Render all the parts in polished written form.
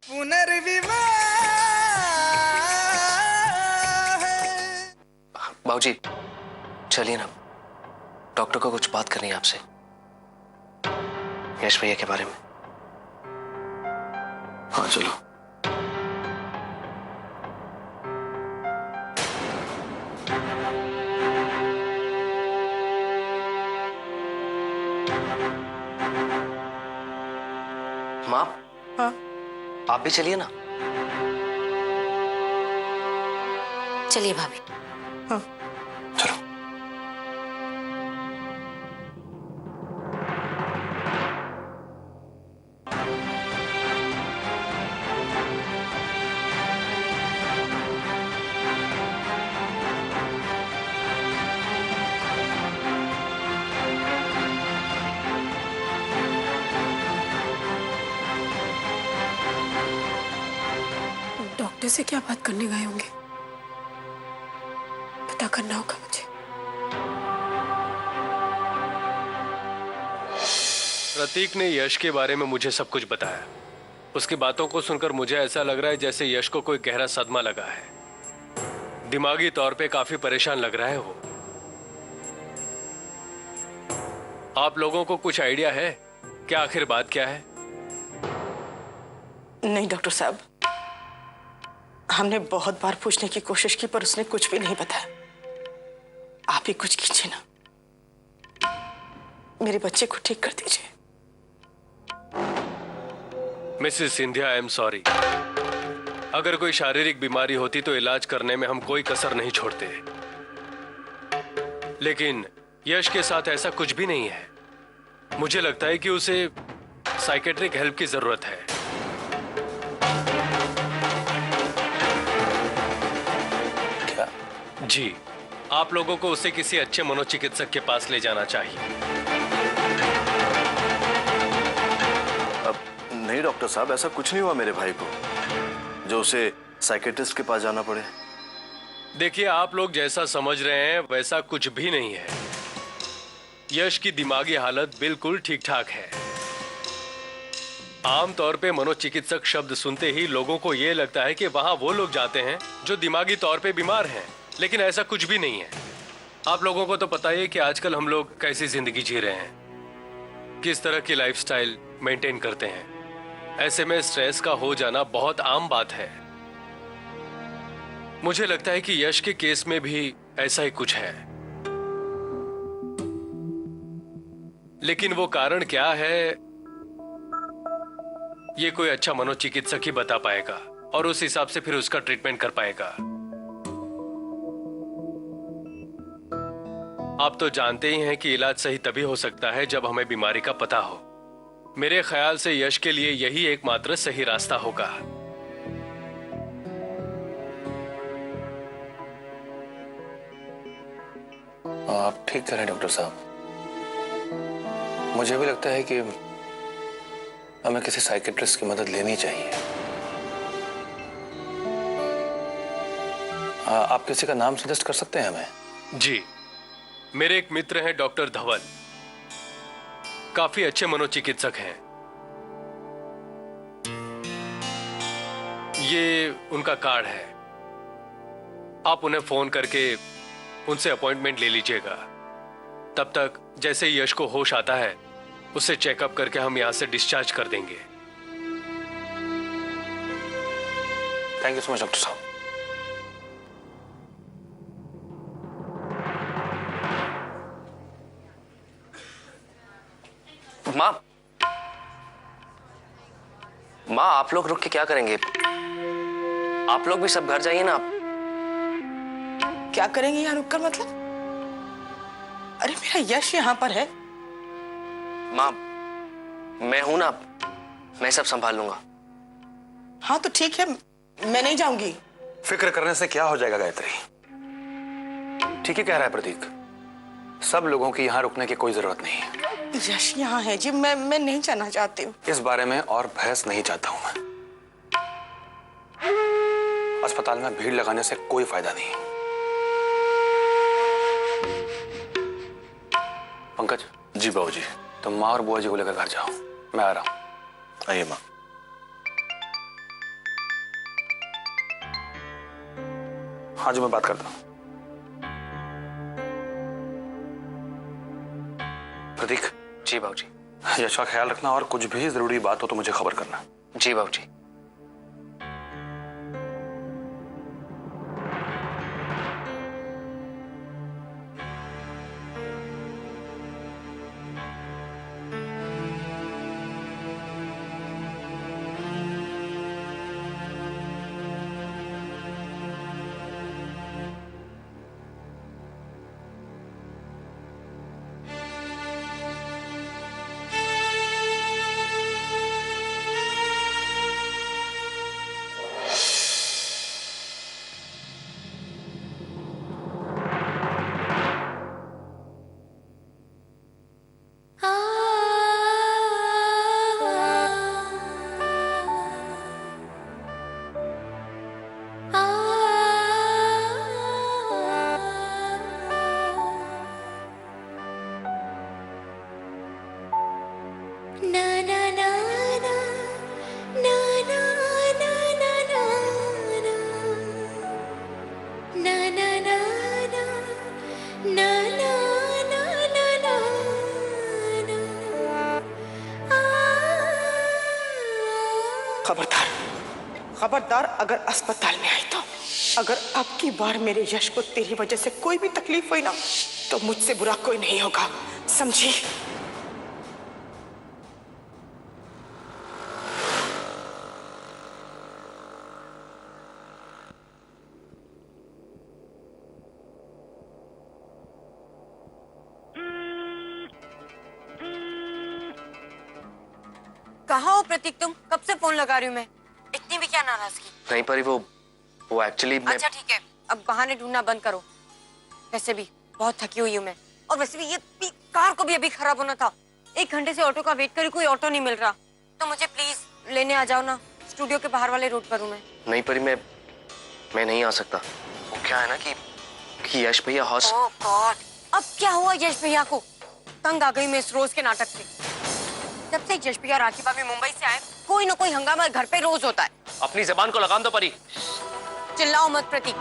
पुनर्विवाह। बाबूजी चलिए ना, डॉक्टर को कुछ बात करनी है आपसे, यश भैया के बारे में। हाँ चलो। माँ, हाँ आप भी चलिए ना। चलिए भाभी। हाँ चलो। डॉक्टर से क्या बात करने गए होंगे, पता करना होगा मुझे। प्रतीक ने यश के बारे में मुझे सब कुछ बताया। उसकी बातों को सुनकर मुझे ऐसा लग रहा है जैसे यश को कोई गहरा सदमा लगा है। दिमागी तौर पे काफी परेशान लग रहा है वो। आप लोगों को कुछ आइडिया है क्या आखिर बात क्या है? नहीं डॉक्टर साहब, हमने बहुत बार पूछने की कोशिश की पर उसने कुछ भी नहीं बताया। आप ही कुछ कीजिए ना, मेरे बच्चे को ठीक कर दीजिए। Mrs Scindia, I am sorry. अगर कोई शारीरिक बीमारी होती तो इलाज करने में हम कोई कसर नहीं छोड़ते, लेकिन यश के साथ ऐसा कुछ भी नहीं है। मुझे लगता है कि उसे साइकेट्रिक हेल्प की जरूरत है। क्या? जी, आप लोगों को उसे किसी अच्छे मनोचिकित्सक के पास ले जाना चाहिए। नहीं डॉक्टर साहब, ऐसा कुछ नहीं हुआ मेरे भाई को जो उसे साइकेट्रिस्ट के पास जाना पड़े। देखिए, आप लोग जैसा समझ रहे हैं वैसा कुछ भी नहीं है। यश की दिमागी हालत बिल्कुल ठीक ठाक है। आमतौर पे मनोचिकित्सक शब्द सुनते ही लोगों को यह लगता है कि वहां वो लोग जाते हैं जो दिमागी तौर पे बीमार हैं, लेकिन ऐसा कुछ भी नहीं है। आप लोगों को तो पता ही है कि आजकल हम लोग कैसी जिंदगी जी रहे हैं, किस तरह की लाइफस्टाइल मेंटेन करते हैं। ऐसे में स्ट्रेस का हो जाना बहुत आम बात है। मुझे लगता है कि यश के केस में भी ऐसा ही कुछ है, लेकिन वो कारण क्या है ये कोई अच्छा मनोचिकित्सक ही बता पाएगा और उस हिसाब से फिर उसका ट्रीटमेंट कर पाएगा। आप तो जानते ही हैं कि इलाज सही तभी हो सकता है जब हमें बीमारी का पता हो। मेरे ख्याल से यश के लिए यही एकमात्र सही रास्ता होगा। आप ठीक कह रहे हैं डॉक्टर साहब। मुझे भी लगता है कि हमें किसी साइकेट्रिस्ट की मदद लेनी चाहिए। आप किसी का नाम सजेस्ट कर सकते हैं हमें? जी, मेरे एक मित्र हैं डॉक्टर धवल, काफी अच्छे मनोचिकित्सक हैं। ये उनका कार्ड है, आप उन्हें फोन करके उनसे अपॉइंटमेंट ले लीजिएगा। तब तक जैसे ही यश को होश आता है उसे चेकअप करके हम यहां से डिस्चार्ज कर देंगे। Thank you so much doctor साहब। माँ, आप लोग रुक के क्या करेंगे? आप लोग भी सब घर जाइए ना। आप क्या करेंगे यहाँ रुककर, मतलब? अरे मेरा यश यहाँ पर है। माँ, मैं हूं ना, मैं सब संभाल लूंगा। हाँ तो ठीक है, मैं नहीं जाऊंगी। फिक्र करने से क्या हो जाएगा गायत्री? ठीक ही कह रहा है प्रतीक, सब लोगों की यहाँ रुकने की कोई जरूरत नहीं है। यश यहाँ है जी, मैं नहीं जाना चाहती हूँ। इस बारे में और बहस नहीं चाहता हूं मैं। अस्पताल में भीड़ लगाने से कोई फायदा नहीं। पंकज। जी बाबूजी। तुम माँ और बुआ जी को लेकर घर जाओ, मैं आ रहा हूं। आइए माँ। हाँ जी, मैं बात करता हूँ। प्रतीक। जी बाबूजी। यश का ख्याल रखना और कुछ भी जरूरी बात हो तो मुझे खबर करना। जी बाबूजी। खबरदार, खबरदार, अगर अस्पताल में आई तो, अगर अब की बार मेरे यश को तेरी वजह से कोई भी तकलीफ हुई ना, तो मुझसे बुरा कोई नहीं होगा, समझी? कहाँ हो प्रतीक तुम? कब से फोन लगा रही हूँ मैं। इतनी भी क्या नाराजगी? नहीं परी, वो एक्चुअली अच्छा ठीक है, अब बहाने ढूंढना बंद करो। वैसे भी बहुत थकी हुई हूँ मैं, और वैसे भी ये कार को भी अभी खराब होना था। 1 घंटे से ऑटो का वेट करी, कोई ऑटो नहीं मिल रहा। तो मुझे प्लीज लेने आ जाओ ना, स्टूडियो के बाहर वाले रोड पर हूँ मैं। नहीं परी, मैं नहीं आ सकता। वो क्या है ना कि यश भैया ओह गॉड, अब क्या हुआ यश भैया को? तंग आ गई मैं इस रोज के नाटक से। जब से यश भैया राखी भाभी मुंबई से आए, कोई ना कोई हंगामा घर पे रोज होता है। अपनी जबान को लगाम दो परी। चिल्लाओ मत प्रतीक।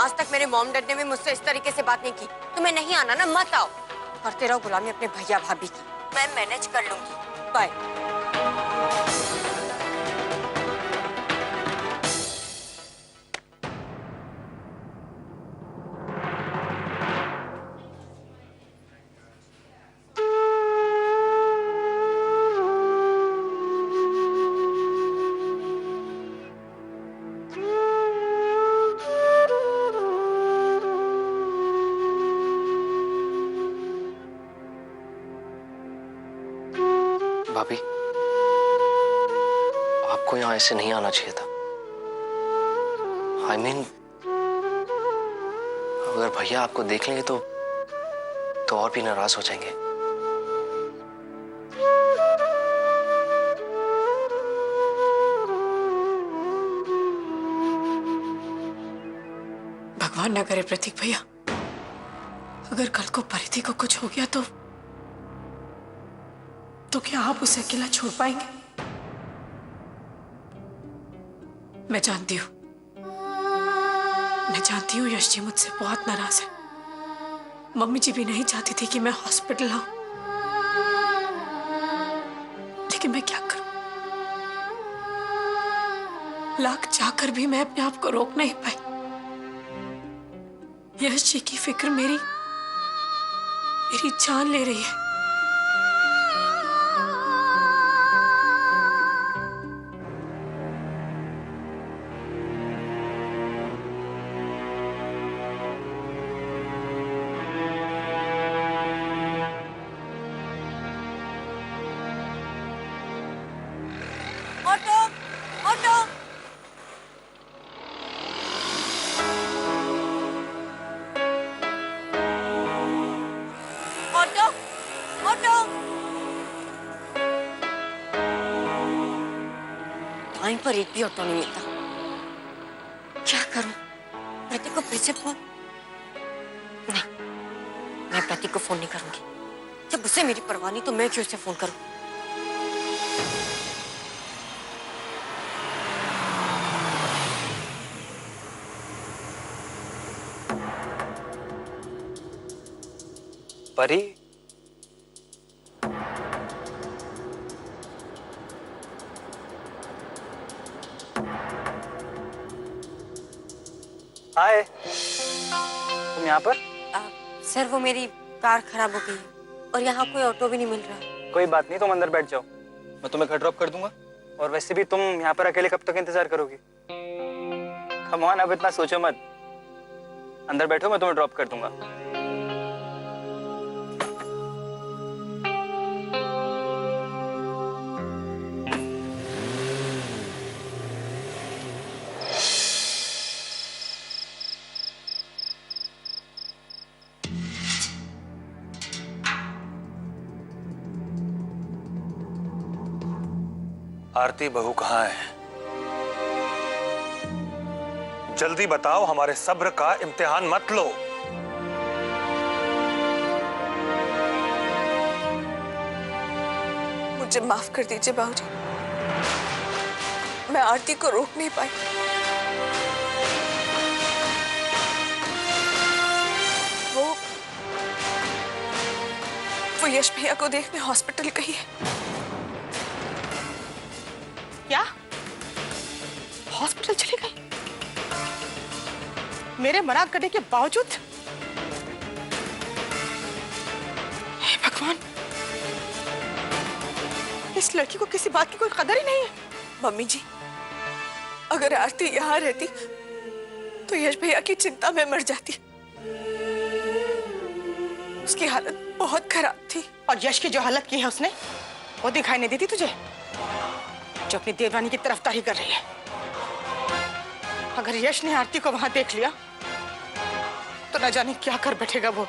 आज तक मेरे मॉम डैड ने भी मुझसे इस तरीके से बात नहीं की। तुम्हें नहीं आना ना, मत आओ। करते रहो गुलामी अपने भैया भाभी की, मैं मैनेज कर लूंगी। बाय। भाभी, आपको यहाँ ऐसे नहीं आना चाहिए था। I mean, अगर भैया आपको देख लेंगे तो और भी नाराज हो जाएंगे। भगवान ना करे प्रतीक भैया, अगर कल को परिधि को कुछ हो गया तो क्या आप उसे अकेला छोड़ पाएंगे? मैं जानती हूँ यश जी मुझसे बहुत नाराज है। मम्मी जी भी नहीं चाहती थी कि मैं हॉस्पिटल आऊं, लेकिन मैं क्या करूं? लाख चाहकर भी मैं अपने आप को रोक नहीं पाई। यश जी की फिक्र मेरी जान ले रही है। Auto, auto. Auto, auto. Time पर एक भी ऑटो नहीं मिलता। क्या करूं? प्रतीक को फिर से फोन? नहीं, मैं प्रतीक को फोन नहीं करूंगी। जब उसे मेरी परवाह नहीं तो मैं क्यों उसे फोन करूं? परी, हाय, तुम यहाँ पर? सर वो मेरी कार खराब हो गई है और यहाँ कोई ऑटो भी नहीं मिल रहा। कोई बात नहीं, तुम अंदर बैठ जाओ, मैं तुम्हें घर ड्रॉप कर दूंगा। और वैसे भी तुम यहाँ पर अकेले कब तक इंतजार करोगी? कम ऑन, अब इतना सोचो मत, अंदर बैठो, मैं तुम्हें ड्रॉप कर दूंगा। आरती बहू कहाँ है? जल्दी बताओ, हमारे सब्र का इम्तिहान मत लो। मुझे माफ कर दीजिए बाबूजी, मैं आरती को रोक नहीं पाई। वो यश भैया को देखने हॉस्पिटल गई है। क्या हॉस्पिटल चली गई? मेरे मना करने के बावजूद? हे भगवान, इस लड़की को किसी बात की कोई कदर ही नहीं है। मम्मी जी, अगर आरती यहाँ रहती तो यश भैया की चिंता में मर जाती। उसकी हालत बहुत खराब थी। और यश की जो हालत की है उसने, वो दिखाई नहीं देती तुझे? जो अपनी देवरानी की तरफदारी कर रही है। अगर यश ने आरती को वहां देख लिया तो न जाने क्या कर बैठेगा वो।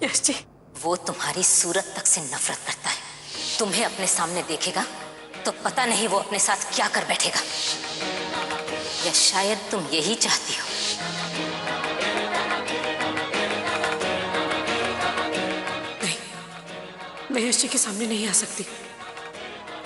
यश जी, वो तुम्हारी सूरत तक से नफरत करता है। तुम्हें अपने सामने देखेगा तो पता नहीं वो अपने साथ क्या कर बैठेगा। या शायद तुम यही चाहती हो। नहीं, मैं यश जी के सामने नहीं आ सकती।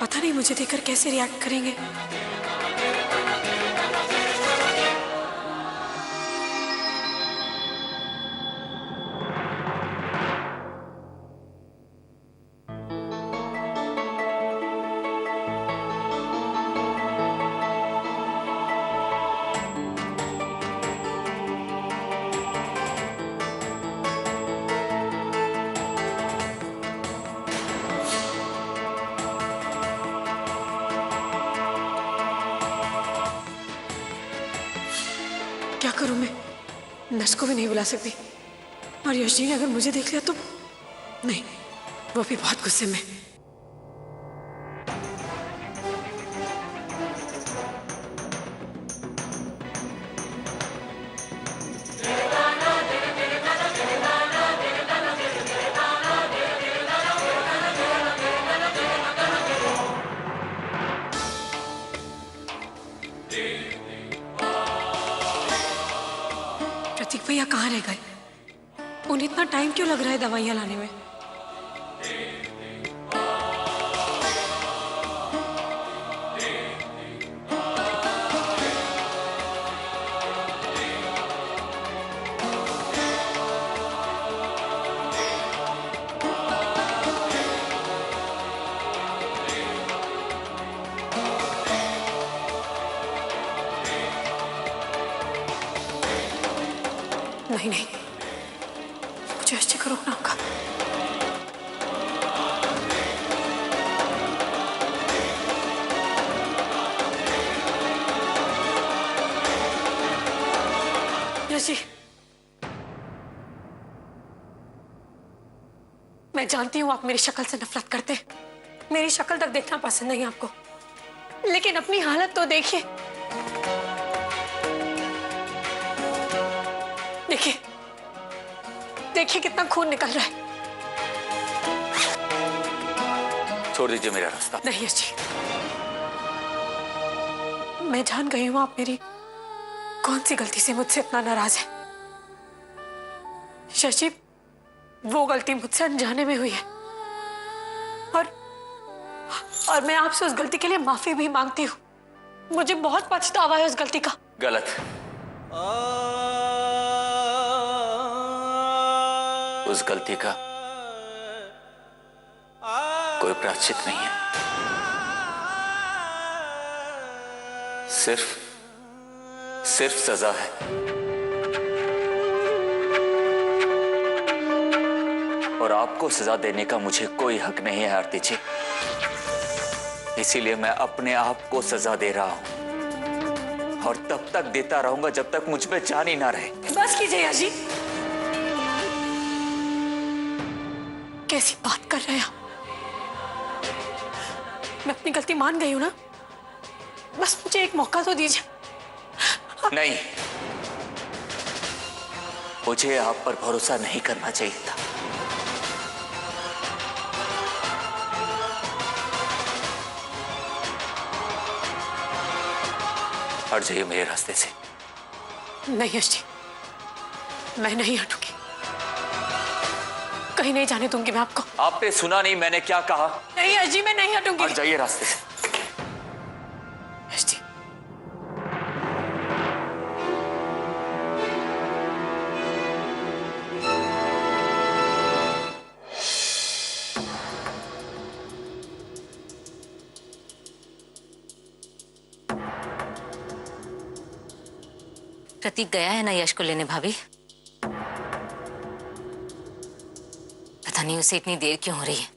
पता नहीं मुझे देखकर कैसे रिएक्ट करेंगे। क्या करूं मैं? नर्स को भी नहीं बुला सकती। और यश जी ने अगर मुझे देख लिया तो नहीं, वो भी बहुत गुस्से में। प्रतीक भैया कहाँ रह गए? उन्हें इतना टाइम क्यों लग रहा है दवाइयाँ लाने में? नहीं नहीं, मुझे यश जी को रोकना होगा। यश जी, मैं जानती हूँ आप मेरी शक्ल से नफरत करते हैं, मेरी शक्ल तक देखना पसंद नहीं आपको, लेकिन अपनी हालत तो देखिए। देखिए देखिए कितना खून निकल रहा है। छोड़ दीजिए मेरा रास्ता। नहीं यश जी, मैं जान गई हूं आप मेरी कौन सी गलती से मुझसे इतना नाराज है। शशि, वो गलती मुझसे अनजाने में हुई है और मैं आपसे उस गलती के लिए माफी भी मांगती हूँ। मुझे बहुत पछतावा है उस गलती का। गलत। उस गलती का कोई प्रायश्चित नहीं है, सिर्फ सजा है। और आपको सजा देने का मुझे कोई हक नहीं है आरती जी, इसीलिए मैं अपने आप को सजा दे रहा हूं और तब तक देता रहूंगा जब तक मुझ पे जान ही ना रहे। बस कीजिए यश जी, कैसी बात कर रहे हैं आप? मैं अपनी गलती मान गई हूं ना, बस मुझे एक मौका तो दीजिए। नहीं, मुझे आप पर भरोसा नहीं करना चाहिए था। हट जाइए मेरे रास्ते से। नहीं यश जी, मैं नहीं हटूंगी, कहीं नहीं जाने दूंगी मैं आपको। आपने सुना नहीं मैंने क्या कहा? नहीं यश जी, मैं नहीं हटूंगी। हट जाइए रास्ते से। यश जी, प्रतीक गया है ना यश को लेने भाभी? पता नहीं उसे इतनी देर क्यों हो रही है।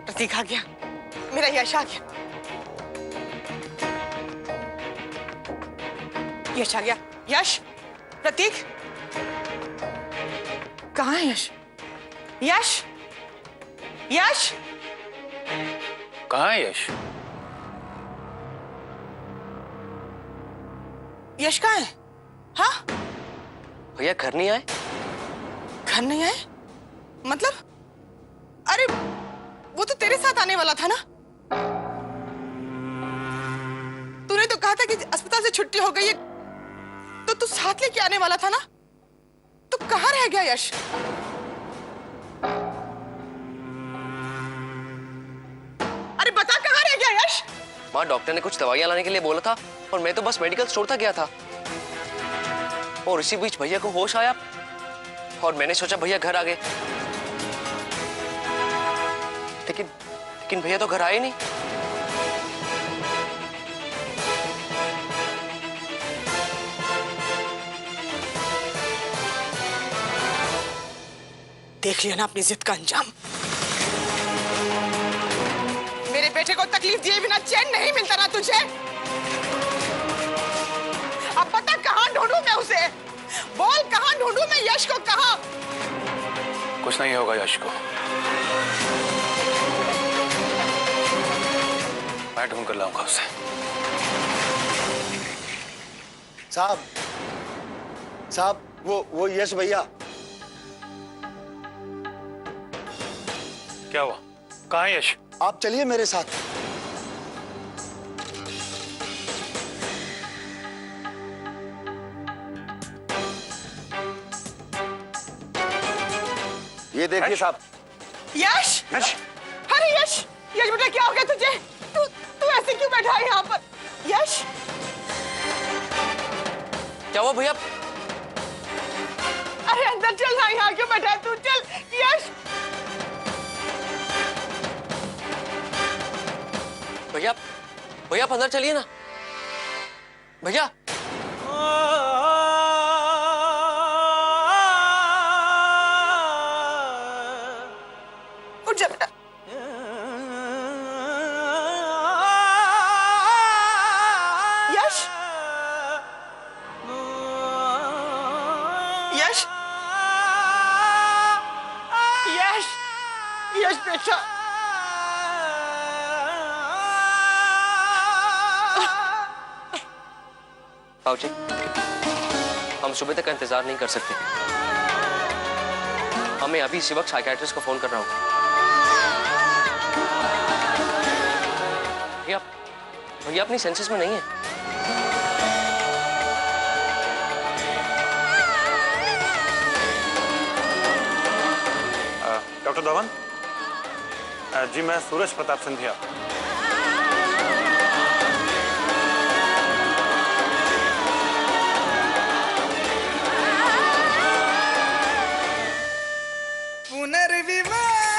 प्रतीक आ गया, मेरा यश आ गया। यश आ गया। यश, प्रतीक कहाँ है यश? यश, यश कहाँ है यश? यश कहाँ है? हाँ, भैया घर नहीं आए? घर नहीं आए मतलब? अरे वो तो तेरे साथ आने वाला था ना। तूने तो कहा था कि अस्पताल से छुट्टी हो गई है, तो तू साथ लेके आने वाला था ना। तो कहाँ रह गया यश? अरे बता कहाँ रह गया यश? माँ, डॉक्टर ने कुछ दवाइयां लाने के लिए बोला था और मैं तो बस मेडिकल स्टोर तक गया था। और इसी बीच भैया को होश आया और मैंने सोचा भैया घर आ गए, लेकिन भैया तो घर आए नहीं। देख लिया ना अपनी जिद का अंजाम। मेरे बेटे को तकलीफ दिए बिना चैन नहीं मिलता ना तुझे। अब पता कहाँ ढूंढूं मैं उसे? बोल कहाँ ढूंढूं मैं यश को? कहाँ? कुछ नहीं होगा यश को, मैं ढूंढ कर लाऊंगा उसे। साहब वो यश भैया। क्या हुआ? कहाँ है यश? आप चलिए मेरे साथ। ये देखिए साहब। यश, यश, अरे यश, यश बेटा क्या हो गया तुझे? तू ऐसे क्यों बैठा है यहाँ पर? यश, क्या हुआ भैया? अरे अंदर चल ना, यहाँ क्यों बैठा है तू? चल यश। भैया, भैया आप अंदर चलिए ना। भैया, उठ जा बेटा। यश, यश बेटा। बाबूजी, हम सुबह तक का इंतजार नहीं कर सकते। हमें अभी इसी वक्त साइकियाट्रिस्ट को फोन करना होगा। भैया अपनी सेंसेस में नहीं है। डॉक्टर धवन जी, मैं सूरज प्रताप सिंधिया। पुनर्विवाह